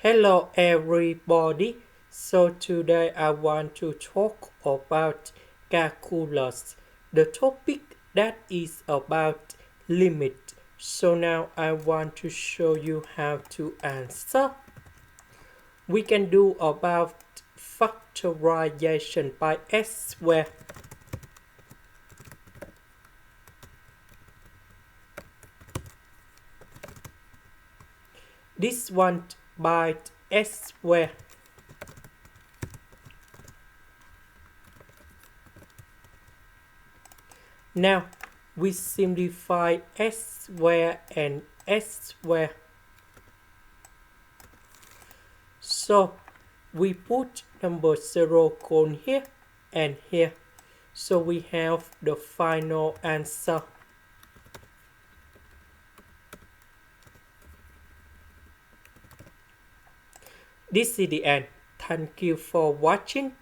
Hello everybody. So today I want to talk about calculus, the topic that is about limit. So now I want to show you how to answer. We can do about factorization by s squared. This one by s squared. Now we simplify s squared and s squared. So we put number 0 cone here and here. So we have the final answer. This is the end. Thank you for watching.